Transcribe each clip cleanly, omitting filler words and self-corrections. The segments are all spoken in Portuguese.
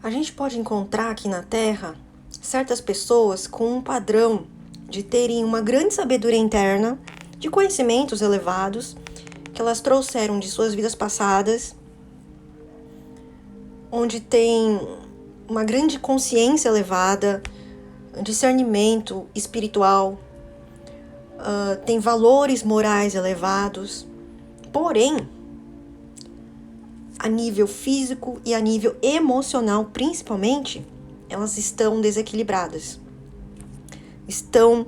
A gente pode encontrar aqui na Terra certas pessoas com um padrão de terem uma grande sabedoria interna, de conhecimentos elevados, que elas trouxeram de suas vidas passadas, onde tem uma grande consciência elevada, discernimento espiritual, tem valores morais elevados, porém, a nível físico e a nível emocional, principalmente, elas estão desequilibradas. Estão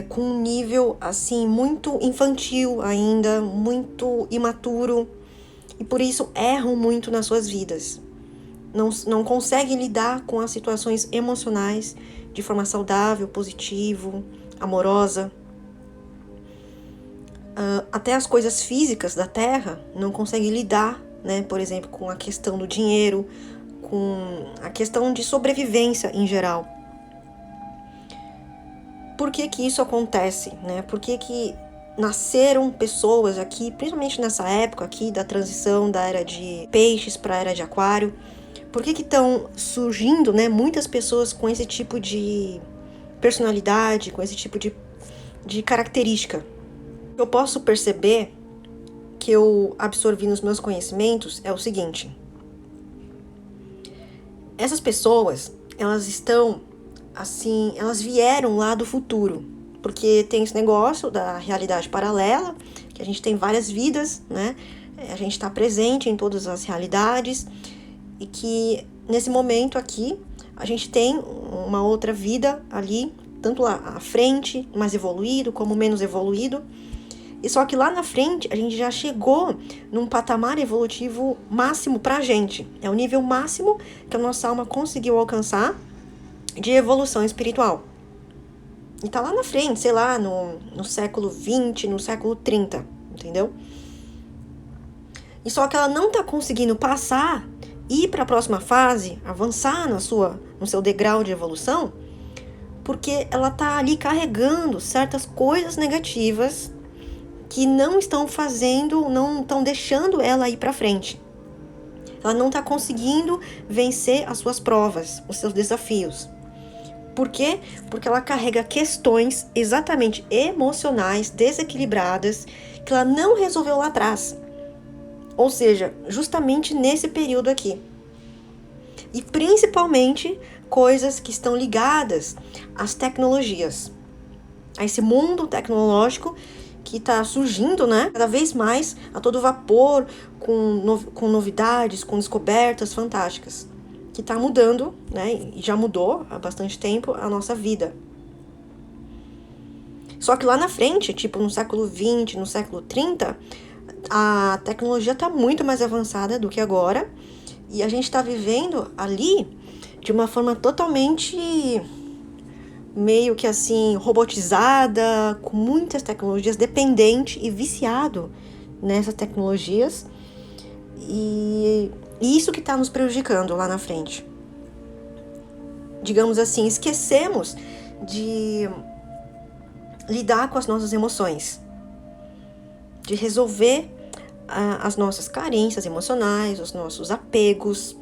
com um nível, assim, muito infantil ainda, muito imaturo, e por isso erram muito nas suas vidas. Não conseguem lidar com as situações emocionais de forma saudável, positiva, amorosa. Até as coisas físicas da Terra não conseguem lidar, né? Por exemplo, com a questão do dinheiro, com a questão de sobrevivência em geral. Por que que isso acontece, né? Por que que nasceram pessoas aqui, principalmente nessa época aqui da transição da era de peixes para a era de aquário? Por que que estão surgindo, né, muitas pessoas com esse tipo de personalidade, com esse tipo de característica? Eu posso perceber que eu absorvi nos meus conhecimentos é o seguinte: essas pessoas, elas estão assim, elas vieram lá do futuro, porque tem esse negócio da realidade paralela, que a gente tem várias vidas, né? A gente está presente em todas as realidades e que nesse momento aqui a gente tem uma outra vida ali, tanto lá à frente, mais evoluído como menos evoluído. E só que lá na frente a gente já chegou num patamar evolutivo máximo pra gente. É o nível máximo que a nossa alma conseguiu alcançar de evolução espiritual. E tá lá na frente, sei lá, no século 20, no século 30, entendeu? E só que ela não tá conseguindo passar, ir para a próxima fase, avançar no seu degrau de evolução, porque ela tá ali carregando certas coisas negativas que não estão fazendo, não estão deixando ela ir para frente. Ela não está conseguindo vencer as suas provas, os seus desafios. Por quê? Porque ela carrega questões exatamente emocionais, desequilibradas, que ela não resolveu lá atrás. Ou seja, justamente nesse período aqui. E principalmente coisas que estão ligadas às tecnologias, a esse mundo tecnológico que está surgindo, né, cada vez mais a todo vapor, com novidades, com descobertas fantásticas, que está mudando, né, e já mudou há bastante tempo a nossa vida. Só que lá na frente, tipo no século 20, no século 30, a tecnologia está muito mais avançada do que agora, e a gente está vivendo ali de uma forma totalmente meio que assim, robotizada, com muitas tecnologias, dependente e viciado nessas tecnologias. E isso que está nos prejudicando lá na frente. Digamos assim, esquecemos de lidar com as nossas emoções, de resolver as nossas carências emocionais, os nossos apegos,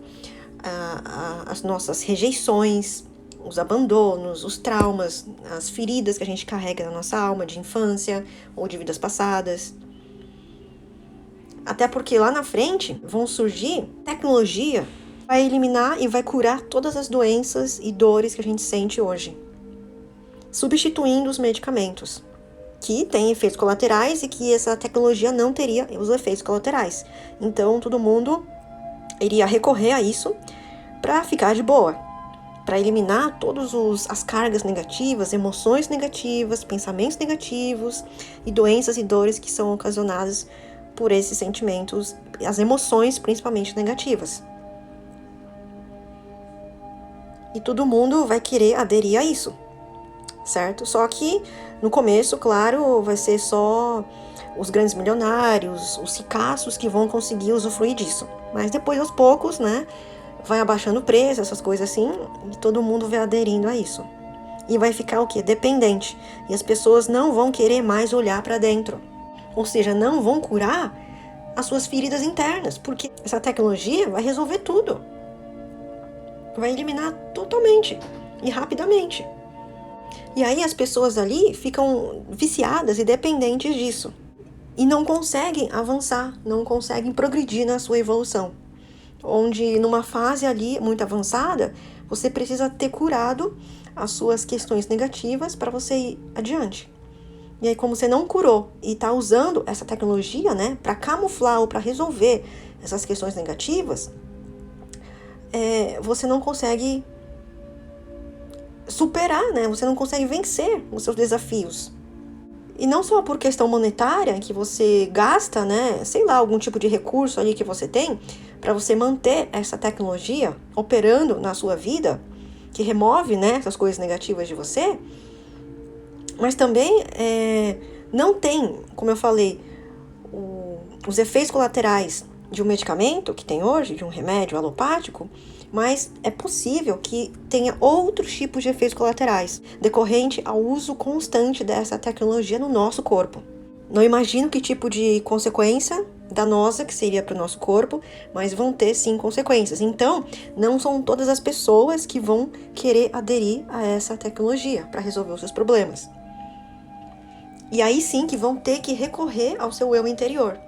as nossas rejeições, os abandonos, os traumas, as feridas que a gente carrega na nossa alma de infância ou de vidas passadas. Até porque lá na frente vão surgir tecnologia que vai eliminar e vai curar todas as doenças e dores que a gente sente hoje, substituindo os medicamentos, que têm efeitos colaterais e que essa tecnologia não teria os efeitos colaterais. Então todo mundo iria recorrer a isso para ficar de boa, para eliminar todas as cargas negativas, emoções negativas, pensamentos negativos e doenças e dores que são ocasionadas por esses sentimentos, as emoções principalmente negativas. E todo mundo vai querer aderir a isso, certo? Só que no começo, claro, vai ser só os grandes milionários, os ricaços que vão conseguir usufruir disso. Mas depois, aos poucos, né, vai abaixando o preço, essas coisas assim, e todo mundo vai aderindo a isso. E vai ficar o quê? Dependente. E as pessoas não vão querer mais olhar para dentro. Ou seja, não vão curar as suas feridas internas, porque essa tecnologia vai resolver tudo. Vai eliminar totalmente e rapidamente. E aí as pessoas ali ficam viciadas e dependentes disso. E não conseguem avançar, não conseguem progredir na sua evolução. Onde numa fase ali muito avançada, você precisa ter curado as suas questões negativas para você ir adiante. E aí, como você não curou e está usando essa tecnologia, né, para camuflar ou para resolver essas questões negativas, você não consegue superar, né? Você não consegue vencer os seus desafios. E não só por questão monetária, que você gasta, né, sei lá, algum tipo de recurso ali que você tem, para você manter essa tecnologia operando na sua vida, que remove, né, essas coisas negativas de você, mas também não tem, como eu falei, os efeitos colaterais de um medicamento que tem hoje, de um remédio alopático, mas é possível que tenha outros tipos de efeitos colaterais, decorrente ao uso constante dessa tecnologia no nosso corpo. Não imagino que tipo de consequência danosa que seria para o nosso corpo, mas vão ter sim consequências. Então, não são todas as pessoas que vão querer aderir a essa tecnologia para resolver os seus problemas. E aí sim que vão ter que recorrer ao seu eu interior,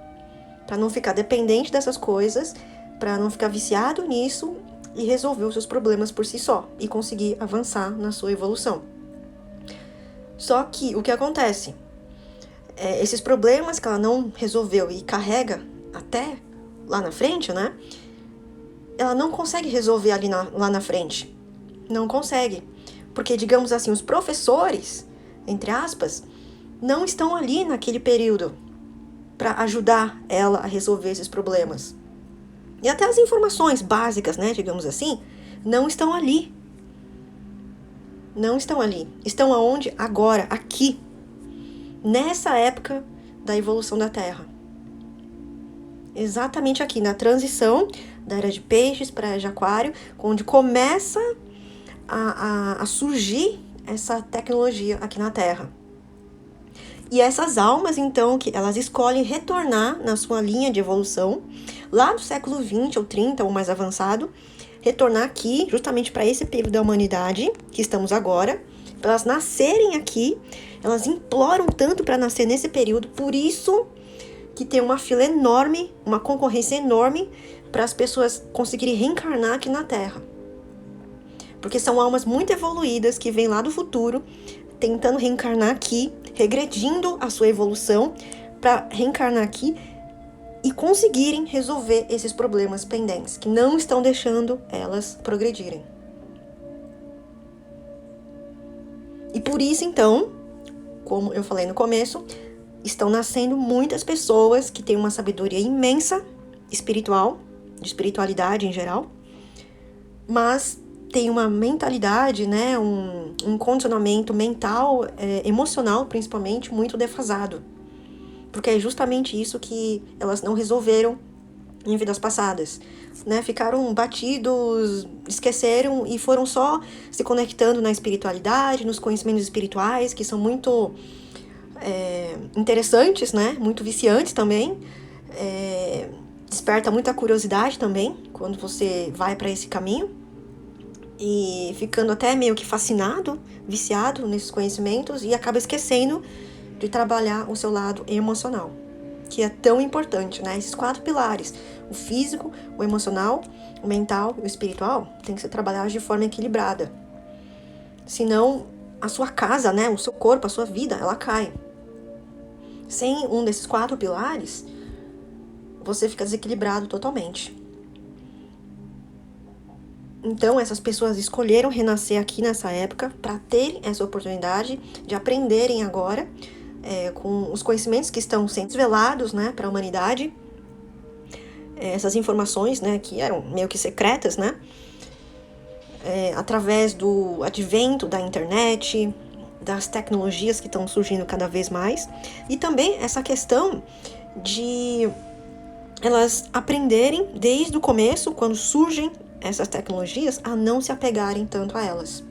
para não ficar dependente dessas coisas, para não ficar viciado nisso e resolver os seus problemas por si só e conseguir avançar na sua evolução. Só que o que acontece? Esses problemas que ela não resolveu e carrega até lá na frente, né? Ela não consegue resolver ali lá na frente. Não consegue. Porque, digamos assim, os professores, entre aspas, não estão ali naquele período para ajudar ela a resolver esses problemas. E até as informações básicas, né, digamos assim, não estão ali. Não estão ali. Estão aonde? Agora, aqui. Nessa época da evolução da Terra. Exatamente aqui, na transição da Era de Peixes para a Era de Aquário, onde começa a surgir essa tecnologia aqui na Terra. E essas almas, então, que elas escolhem retornar na sua linha de evolução, lá do século 20 ou 30 ou mais avançado, retornar aqui, justamente para esse período da humanidade, que estamos agora, para elas nascerem aqui, elas imploram tanto para nascer nesse período, por isso que tem uma fila enorme, uma concorrência enorme, para as pessoas conseguirem reencarnar aqui na Terra. Porque são almas muito evoluídas, que vêm lá do futuro, tentando reencarnar aqui, regredindo a sua evolução para reencarnar aqui e conseguirem resolver esses problemas pendentes que não estão deixando elas progredirem. E por isso, então, como eu falei no começo, estão nascendo muitas pessoas que têm uma sabedoria imensa, espiritual, de espiritualidade em geral, mas tem uma mentalidade, né, um condicionamento mental, emocional principalmente, muito defasado. Porque é justamente isso que elas não resolveram em vidas passadas, né? Ficaram batidos, esqueceram e foram só se conectando na espiritualidade, nos conhecimentos espirituais, que são muito interessantes, né? Muito viciantes também. Desperta muita curiosidade também quando você vai para esse caminho. E ficando até meio que fascinado, viciado nesses conhecimentos e acaba esquecendo de trabalhar o seu lado emocional, que é tão importante, né? Esses 4 pilares, o físico, o emocional, o mental e o espiritual, tem que ser trabalhados de forma equilibrada. Senão, a sua casa, né? O seu corpo, a sua vida, ela cai. Sem um desses 4 pilares, você fica desequilibrado totalmente. Então, essas pessoas escolheram renascer aqui nessa época para terem essa oportunidade de aprenderem agora com os conhecimentos que estão sendo desvelados, né, para a humanidade. Essas informações, né, que eram meio que secretas, né, através do advento da internet, das tecnologias que estão surgindo cada vez mais. E também essa questão de elas aprenderem desde o começo, quando surgem essas tecnologias, a não se apegarem tanto a elas.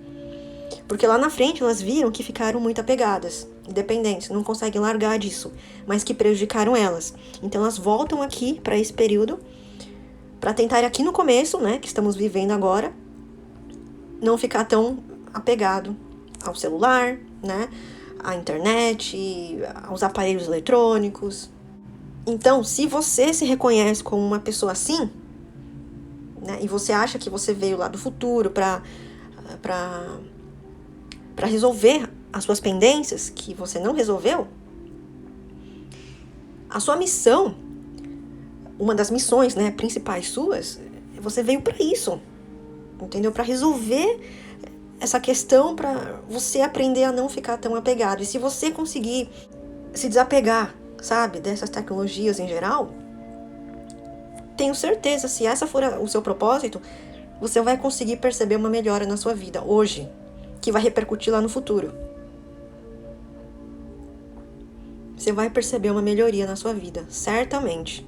Porque lá na frente elas viram que ficaram muito apegadas, dependentes, não conseguem largar disso, mas que prejudicaram elas. Então elas voltam aqui para esse período, para tentar aqui no começo, né, que estamos vivendo agora, não ficar tão apegado ao celular, né? À internet, aos aparelhos eletrônicos. Então, se você se reconhece como uma pessoa assim, né, e você acha que você veio lá do futuro para resolver as suas pendências que você não resolveu, a sua missão, uma das missões, né, principais suas, você veio para isso, entendeu? Para resolver essa questão, para você aprender a não ficar tão apegado. E se você conseguir se desapegar, sabe, dessas tecnologias em geral, tenho certeza, se essa for o seu propósito, você vai conseguir perceber uma melhora na sua vida hoje, que vai repercutir lá no futuro. Você vai perceber uma melhoria na sua vida, certamente.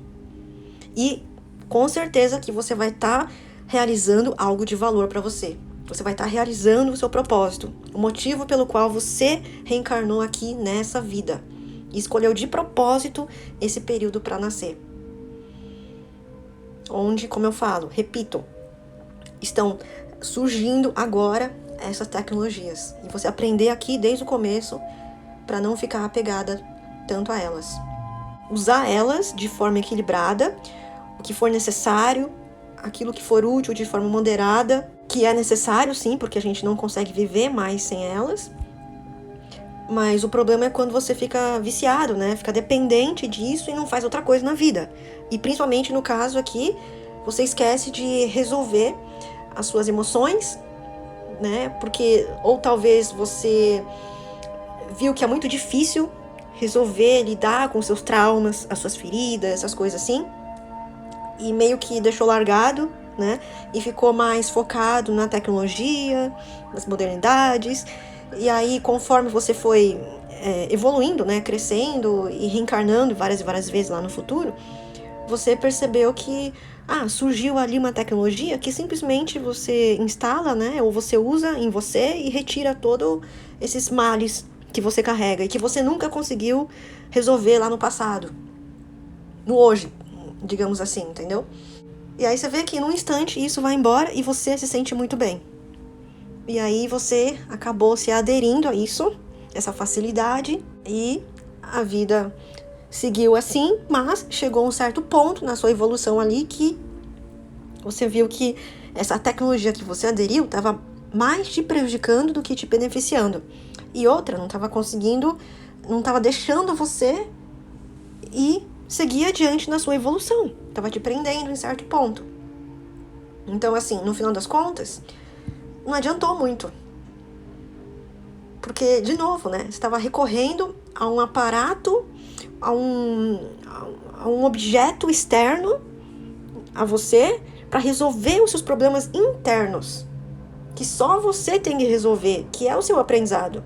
E com certeza que você vai estar realizando algo de valor para você. Você vai estar realizando o seu propósito, o motivo pelo qual você reencarnou aqui nessa vida. E escolheu de propósito esse período para nascer. Onde, como eu falo, repito, estão surgindo agora essas tecnologias. E você aprender aqui desde o começo para não ficar apegada tanto a elas. Usar elas de forma equilibrada, o que for necessário, aquilo que for útil de forma moderada, que é necessário sim, porque a gente não consegue viver mais sem elas. Mas o problema é quando você fica viciado, né? Fica dependente disso e não faz outra coisa na vida. E principalmente no caso aqui, você esquece de resolver as suas emoções, né? Porque, ou talvez você viu que é muito difícil resolver, lidar com seus traumas, as suas feridas, essas coisas assim. E meio que deixou largado, né? E ficou mais focado na tecnologia, nas modernidades. E aí, conforme você foi evoluindo, né? Crescendo e reencarnando várias e várias vezes lá no futuro, você percebeu que surgiu ali uma tecnologia que simplesmente você instala, né? Ou você usa em você e retira todos esses males que você carrega e que você nunca conseguiu resolver lá no passado. No hoje, digamos assim, entendeu? E aí você vê que num instante isso vai embora e você se sente muito bem. E aí você acabou se aderindo a isso, essa facilidade, e a vida seguiu assim, mas chegou a um certo ponto na sua evolução ali que você viu que essa tecnologia que você aderiu estava mais te prejudicando do que te beneficiando. E outra, não estava conseguindo, não estava deixando você ir seguir adiante na sua evolução. Estava te prendendo em certo ponto. Então, assim, no final das contas, não adiantou muito. Porque, de novo, né? Você estava recorrendo a um aparato, a um objeto externo a você para resolver os seus problemas internos. Que só você tem que resolver, que é o seu aprendizado.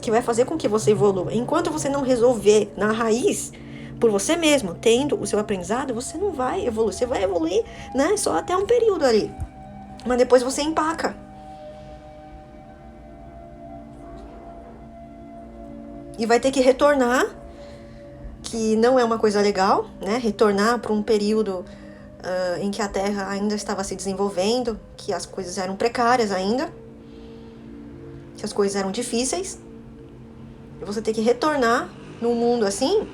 Que vai fazer com que você evolua. Enquanto você não resolver na raiz, por você mesmo, tendo o seu aprendizado, você não vai evoluir. Você vai evoluir, né? Só até um período ali. Mas depois você empaca. E vai ter que retornar, que não é uma coisa legal, né? Retornar para um período em que a Terra ainda estava se desenvolvendo, que as coisas eram precárias ainda, que as coisas eram difíceis. E você ter que retornar num mundo assim,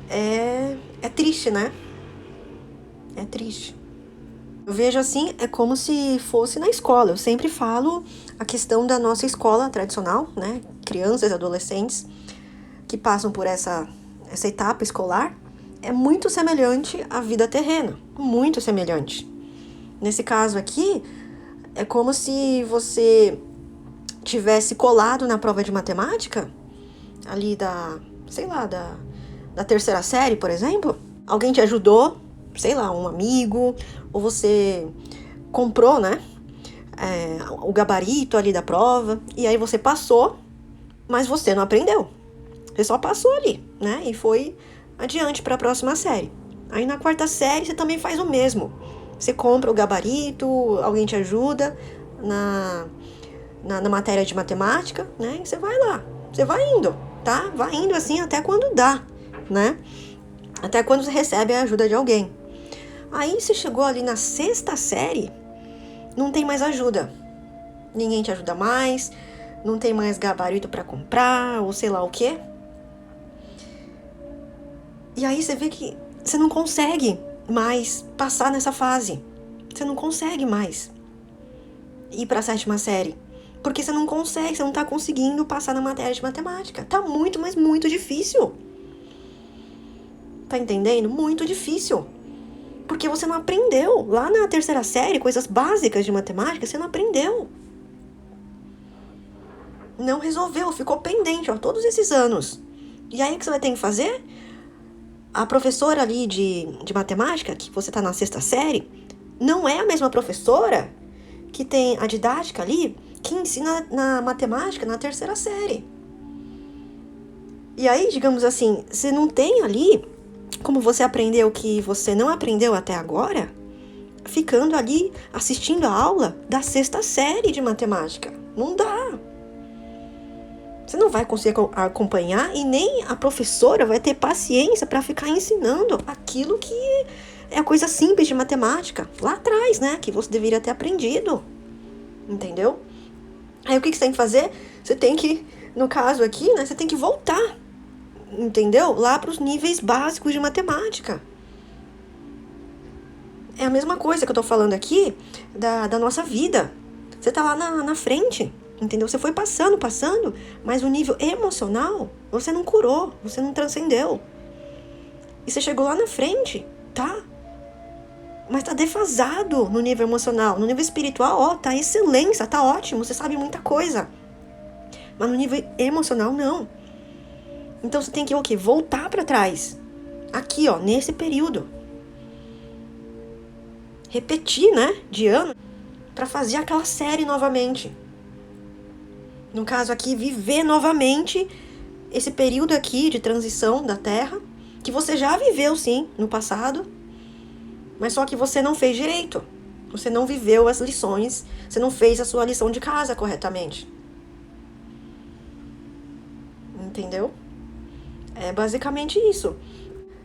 é triste, né? É triste. Eu vejo assim, é como se fosse na escola. Eu sempre falo a questão da nossa escola tradicional, né? Crianças, adolescentes que passam por essa etapa escolar, é muito semelhante à vida terrena. Muito semelhante. Nesse caso aqui, é como se você tivesse colado na prova de matemática, ali da terceira série, por exemplo. Alguém te ajudou, sei lá, um amigo, ou você comprou, né, o gabarito ali da prova, e aí você passou, mas você não aprendeu. Você só passou ali, né, e foi adiante para a próxima série. Aí na quarta série você também faz o mesmo. Você compra o gabarito, alguém te ajuda na matéria de matemática, né, e você vai lá. Você vai indo, tá? Vai indo assim até quando dá, né? Até quando você recebe a ajuda de alguém. Aí você chegou ali na sexta série, não tem mais ajuda. Ninguém te ajuda mais, não tem mais gabarito para comprar, ou sei lá o quê. E aí você vê que você não consegue mais passar nessa fase. Você não consegue mais ir para a 7ª série. Porque você não consegue, você não tá conseguindo passar na matéria de matemática. Tá muito, mas muito difícil. Tá entendendo? Muito difícil. Porque você não aprendeu. Lá na 3ª série, coisas básicas de matemática, você não aprendeu. Não resolveu, ficou pendente, todos esses anos. E aí o que você vai ter que fazer? A professora ali de matemática, que você tá na 6ª série, não é a mesma professora que tem a didática ali, que ensina na matemática na 3ª série. E aí, digamos assim, você não tem ali como você aprender o que você não aprendeu até agora, ficando ali assistindo a aula da 6ª série de matemática. Não dá. Você não vai conseguir acompanhar e nem a professora vai ter paciência para ficar ensinando aquilo que é a coisa simples de matemática lá atrás, né? Que você deveria ter aprendido. Entendeu? Aí o que você tem que fazer? Você tem que, no caso aqui, né? Você tem que voltar, entendeu? Lá para os níveis básicos de matemática. É a mesma coisa que eu tô falando aqui da nossa vida. Você tá lá na frente, entendeu? Você foi passando, mas o nível emocional você não curou, você não transcendeu. E você chegou lá na frente, tá? Mas tá defasado no nível emocional. No nível espiritual, tá excelência, tá ótimo, você sabe muita coisa. Mas no nível emocional, não. Então você tem que o quê? Voltar pra trás. Aqui, nesse período. Repetir, né? De ano. Pra fazer aquela série novamente. No caso aqui, viver novamente esse período aqui de transição da Terra. Que você já viveu, sim, no passado. Mas só que você não fez direito. Você não viveu as lições. Você não fez a sua lição de casa corretamente. Entendeu? É basicamente isso.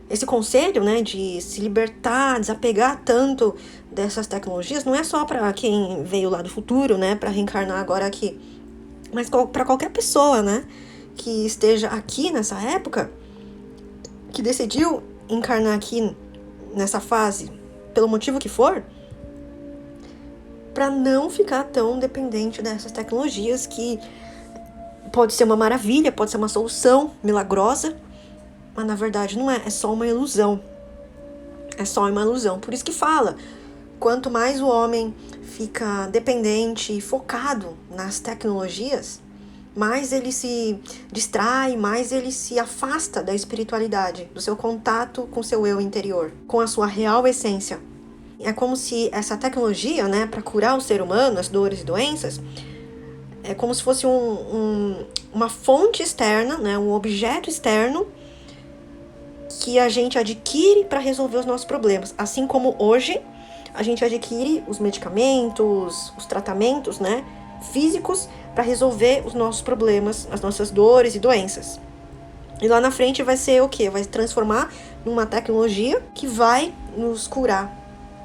Esse conselho, né, de se libertar, desapegar tanto dessas tecnologias, não é só para quem veio lá do futuro, né, para reencarnar agora aqui. Mas para qualquer pessoa, né, que esteja aqui nessa época, que decidiu encarnar aqui nessa fase, pelo motivo que for, para não ficar tão dependente dessas tecnologias que pode ser uma maravilha, pode ser uma solução milagrosa, mas na verdade não é, é só uma ilusão. É só uma ilusão. Por isso que fala, quanto mais o homem fica dependente e focado nas tecnologias, mais ele se distrai, mais ele se afasta da espiritualidade, do seu contato com seu eu interior, com a sua real essência. É como se essa tecnologia, né, para curar o ser humano, as dores e doenças, é como se fosse uma fonte externa, né, um objeto externo que a gente adquire para resolver os nossos problemas. Assim como hoje a gente adquire os medicamentos, os tratamentos, né, físicos para resolver os nossos problemas, as nossas dores e doenças. E lá na frente vai ser o quê? Vai se transformar numa tecnologia que vai nos curar,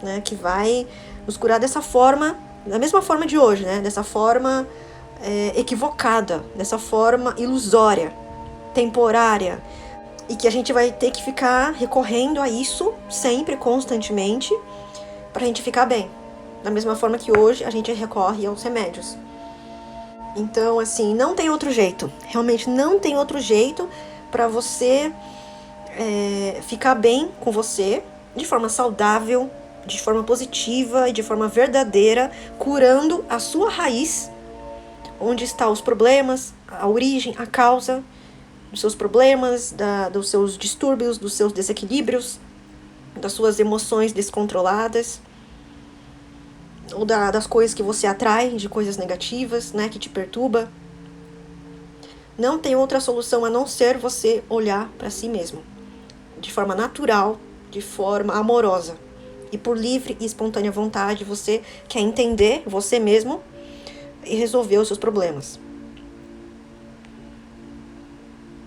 né, que vai nos curar dessa forma, da mesma forma de hoje, né, dessa forma equivocada, dessa forma ilusória, temporária, e que a gente vai ter que ficar recorrendo a isso sempre, constantemente, pra gente ficar bem. Da mesma forma que hoje a gente recorre aos remédios. Então, assim, não tem outro jeito. Realmente não tem outro jeito pra você ficar bem com você, de forma saudável, de forma positiva e de forma verdadeira, curando a sua raiz, onde estão os problemas, a origem, a causa dos seus problemas, dos seus distúrbios, dos seus desequilíbrios, das suas emoções descontroladas, ou das coisas que você atrai, de coisas negativas, né, que te perturba. Não tem outra solução a não ser você olhar para si mesmo, de forma natural, de forma amorosa. E por livre e espontânea vontade, você quer entender você mesmo e resolver os seus problemas.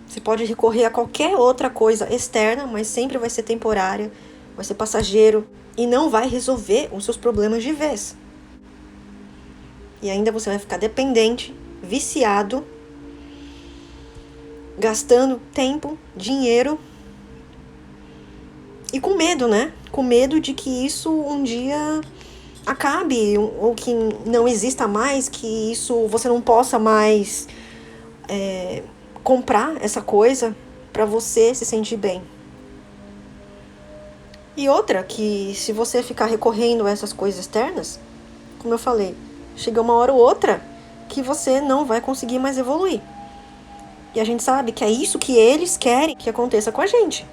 Você pode recorrer a qualquer outra coisa externa, mas sempre vai ser temporária, vai ser passageiro e não vai resolver os seus problemas de vez. E ainda você vai ficar dependente, viciado, gastando tempo, dinheiro e com medo, né? Com medo de que isso um dia acabe ou que não exista mais, que isso você não possa mais comprar essa coisa para você se sentir bem. E outra, que se você ficar recorrendo a essas coisas externas, como eu falei, chega uma hora ou outra que você não vai conseguir mais evoluir. E a gente sabe que é isso que eles querem que aconteça com a gente.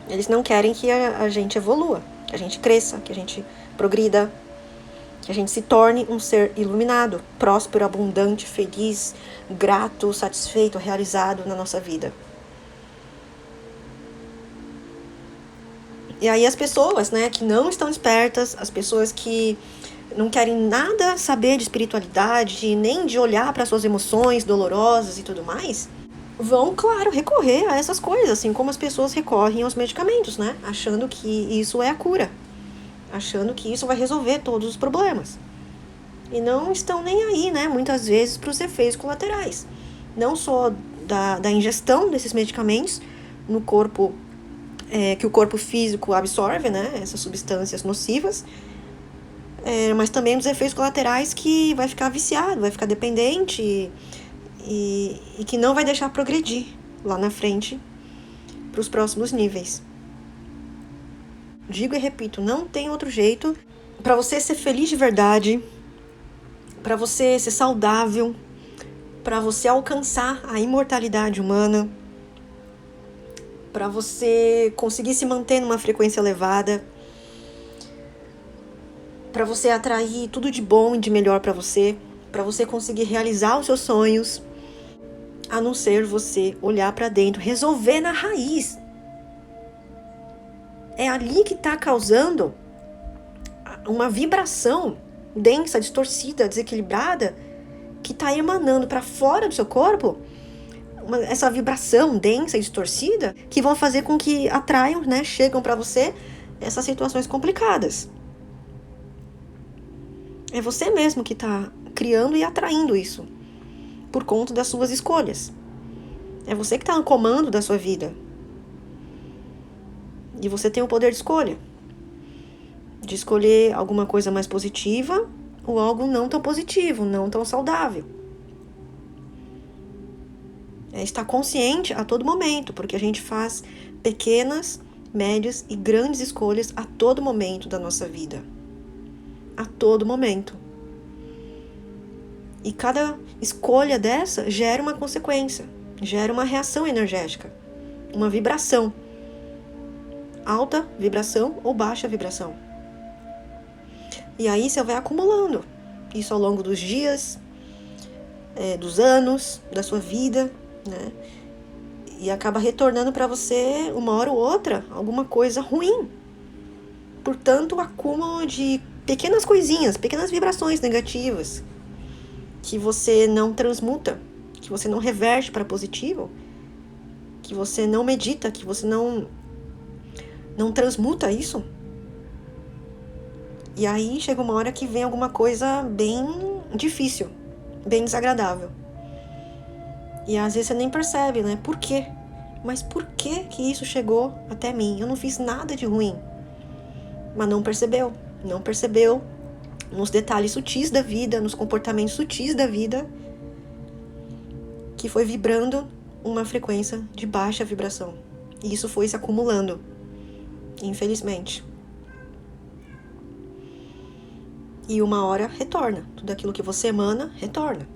Eles não querem que a gente evolua, que a gente cresça, que a gente progrida, que a gente se torne um ser iluminado, próspero, abundante, feliz, grato, satisfeito, realizado na nossa vida. E aí as pessoas, né, que não estão espertas, as pessoas que não querem nada saber de espiritualidade, nem de olhar para suas emoções dolorosas e tudo mais, vão, claro, recorrer a essas coisas, assim como as pessoas recorrem aos medicamentos, né, achando que isso é a cura, achando que isso vai resolver todos os problemas. E não estão nem aí, né, muitas vezes, para os efeitos colaterais. Não só da ingestão desses medicamentos no corpo, que o corpo físico absorve, né, essas substâncias nocivas, mas também dos efeitos colaterais que vai ficar viciado, vai ficar dependente e que não vai deixar progredir lá na frente para os próximos níveis. Digo e repito, não tem outro jeito para você ser feliz de verdade, para você ser saudável, para você alcançar a imortalidade humana, para você conseguir se manter numa frequência elevada, para você atrair tudo de bom e de melhor para você conseguir realizar os seus sonhos, a não ser você olhar para dentro, resolver na raiz. É ali que está causando uma vibração densa, distorcida, desequilibrada, que está emanando para fora do seu corpo, essa vibração densa e distorcida, que vão fazer com que atraiam, né, chegam para você essas situações complicadas. É você mesmo que está criando e atraindo isso, por conta das suas escolhas. É você que está no comando da sua vida. E você tem o poder de escolha. De escolher alguma coisa mais positiva ou algo não tão positivo, não tão saudável. É estar consciente a todo momento, porque a gente faz pequenas, médias e grandes escolhas a todo momento da nossa vida. A todo momento. E cada escolha dessa gera uma consequência, gera uma reação energética, uma vibração. Alta vibração ou baixa vibração. E aí você vai acumulando isso ao longo dos dias, dos anos, da sua vida, né? E acaba retornando para você, uma hora ou outra, alguma coisa ruim. Portanto, o acúmulo de pequenas coisinhas, pequenas vibrações negativas, que você não transmuta, que você não reverte para positivo, que você não medita, que você não transmuta isso. E aí chega uma hora que vem alguma coisa bem difícil, bem desagradável. E às vezes você nem percebe, né? Por quê? Mas por que isso chegou até mim? Eu não fiz nada de ruim. Mas não percebeu nos detalhes sutis da vida, nos comportamentos sutis da vida, que foi vibrando uma frequência de baixa vibração. E isso foi se acumulando, infelizmente. E uma hora retorna. Tudo aquilo que você emana, retorna.